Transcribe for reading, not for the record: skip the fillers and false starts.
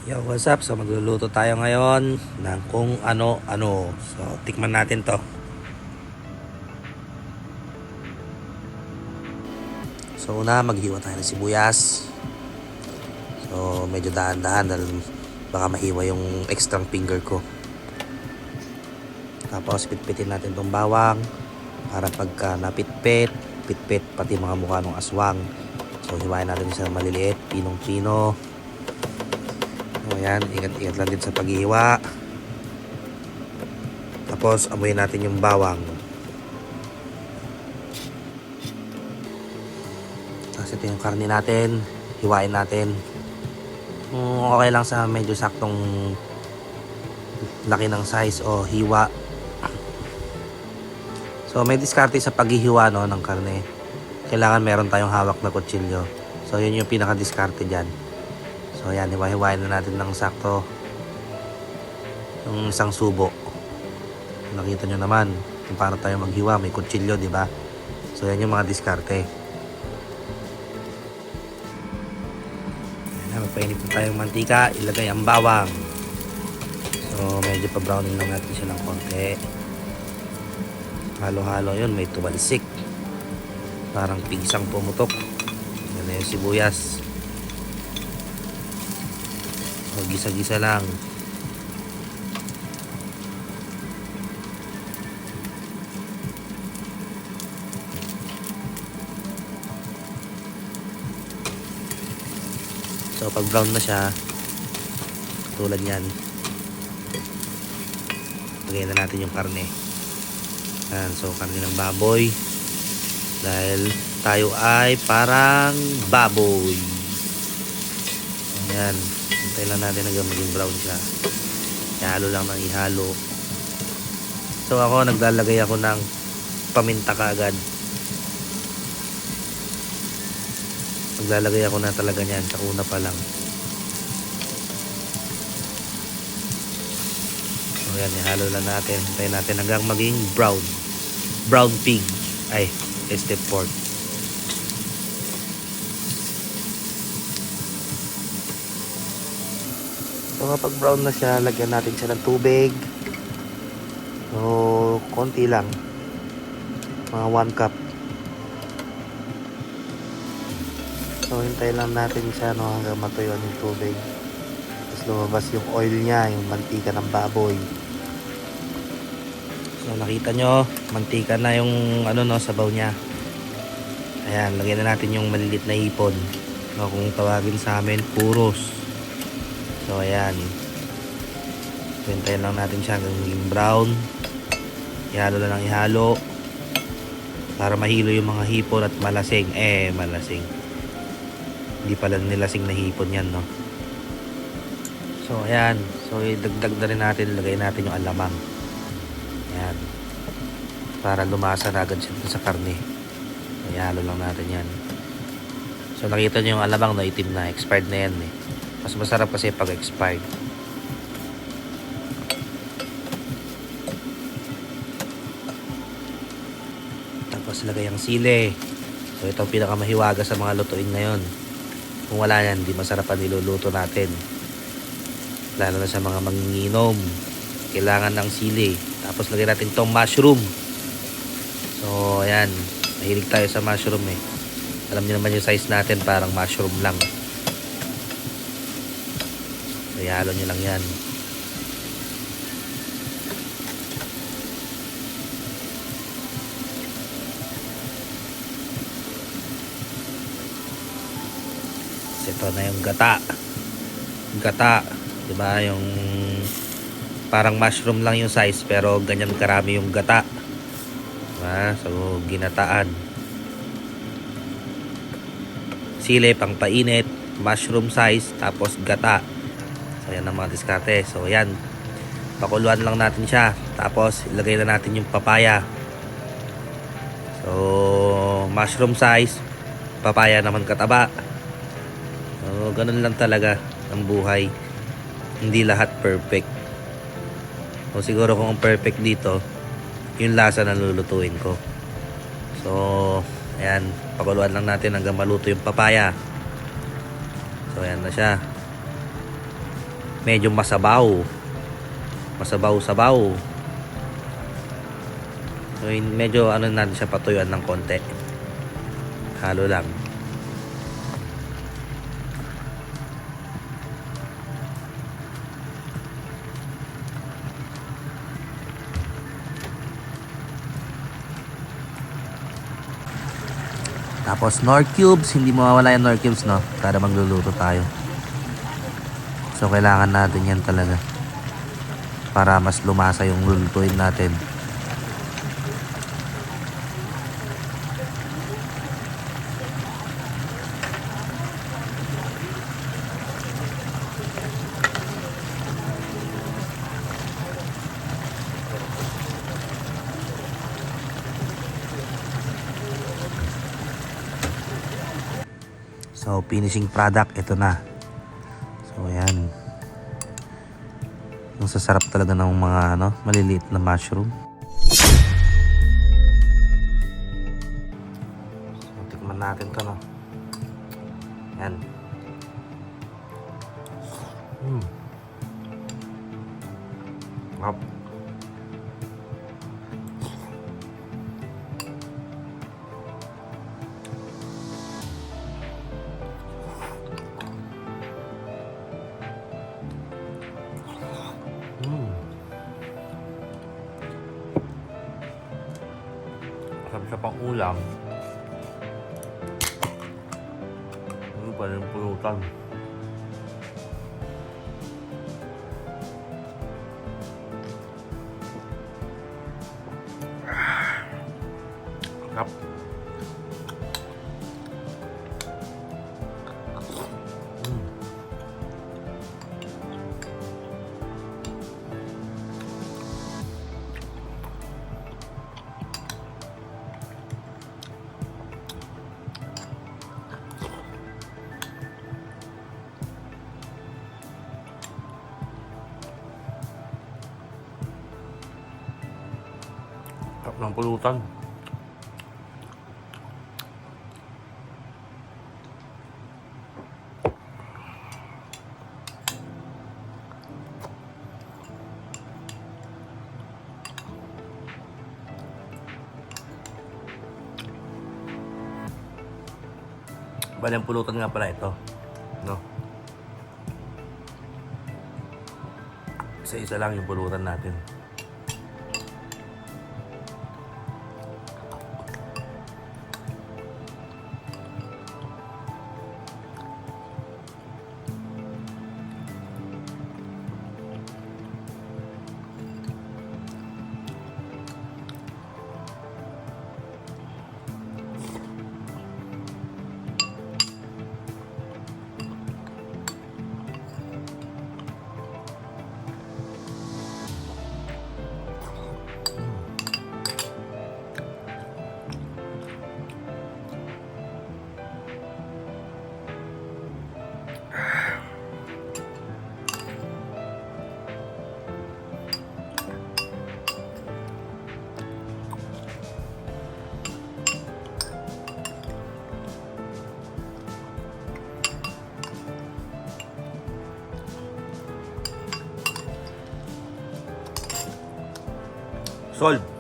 Yo, what's up? So magluluto tayo ngayon ng kung ano-ano. So tikman natin to. So una, maghiwa tayo ng sibuyas. So medyo dahan-dahan dahil baka mahiwa yung extra finger ko. Tapos pitpitin natin tong bawang para pagka napitpit, pitpit pati mga mukha ng aswang. So hiwain natin sa maliliit, pinong-pino. O yan, ingat-ingat lang din sa paghihiwa. Tapos amuyin natin yung bawang. Tapos ito yung karne natin, hiwain natin. Okay lang sa medyo saktong laki ng size o hiwa. So may diskarte sa paghihiwa ng karne. Kailangan meron tayong hawak na kutsilyo. So yun yung pinaka-diskarte dyan. So yan, hiwa-hiwain na natin ng sakto yung isang subo. Nakita nyo naman kung paano tayo maghiwa, may kutsilyo, di ba? So yan yung mga diskarte. Yan, magpainit na tayong mantika, ilagay ang bawang. So medyo pa-browning lang natin siya ng konti. Halo-halo yun, may tumalsik. Parang pigsang pumutok. Yan na yung sibuyas. So gisa-gisa lang. So pag brown na siya, tulad yan, lagyan na natin yung karne. Yan, so karne ng baboy. Dahil tayo ay parang baboy. Ayan, hintay lang natin hanggang maging brown siya. Ihalo lang ng ihalo. So ako, naglalagay ako ng paminta kaagad. Maglalagay ako na talaga niyan sa una pa lang. So yan, ihalo lang natin. Hintayin natin hanggang maging brown. Brown pig. Ay, step pork. So kapag brown na siya, lagyan natin siya ng tubig. So konti lang. Mga 1 cup. So hintayin lang natin siya hanggang matuyuan yung tubig. Tapos lumabas yung oil niya, yung mantika ng baboy. So nakita nyo, mantika na yung sabaw niya. Ayan, lagyan na natin yung malilit na hipon. Kung tawagin sa amin, puros. So ayan. So, hintayin lang natin siya hanggang maging brown. Ihalo lang ng ihalo. Para mahilo yung mga hipon at malasing. Malasing. Hindi pala nilasing na hipon yan, no? So ayan. So idagdag na rin natin, lagay natin yung alamang. Ayan. Para lumasa na agad siya sa karne. Ihalo lang natin yan. So nakita nyo yung alamang na itim na. Expired na yan eh. Mas masarap kasi pag expired. Tapos lagay ang sili. So ito ang pinakamahiwaga sa mga lutuin ngayon. Kung wala yan, di masarap ang niluluto natin. Lalo na sa mga manginginom. Kailangan ng sili. Tapos lagay natin itong mushroom. So ayan, mahilig tayo sa mushroom eh. Alam niyo naman yung size natin, parang mushroom lang. So ihalo nyo lang yan. Ito na yung gata. Gata, 'di ba? Yung parang mushroom lang yung size pero ganyan karami yung gata. Diba? So ginataan. Sili pang painit, mushroom size, tapos gata. So yan ang mga diskarte. So yan. Pakuluan lang natin siya. Tapos ilagay na natin yung papaya. So mushroom size, papaya naman kataba. So, ganun lang talaga ang buhay. Hindi lahat perfect. O siguro kung perfect dito, yung lasa na lulutuin ko. So, ayan, pakuluan lang natin hanggang maluto yung papaya. So, ayan na siya. medyo masabaw. Masabaw-sabaw. So, medyo ano natin siya patuyuan ng konti. Halo lang. Tapos Knorr cubes, hindi mawawala yung Knorr cubes, no? Para magluluto tayo. So kailangan natin yan talaga. Para mas lumasa yung lulutuin natin. So, finishing product, ito na. So, ayan. Ang sasarap talaga ng mga maliliit na mushroom. So, tikman natin to, no? Ayan. Up. Sabi sa pang-ulam, ano pa yung pulutan? Sarap. Sarap ng pulutan. Bali, ang pulutan nga pala ito, no? Isa-isa lang yung pulutan natin. Solve.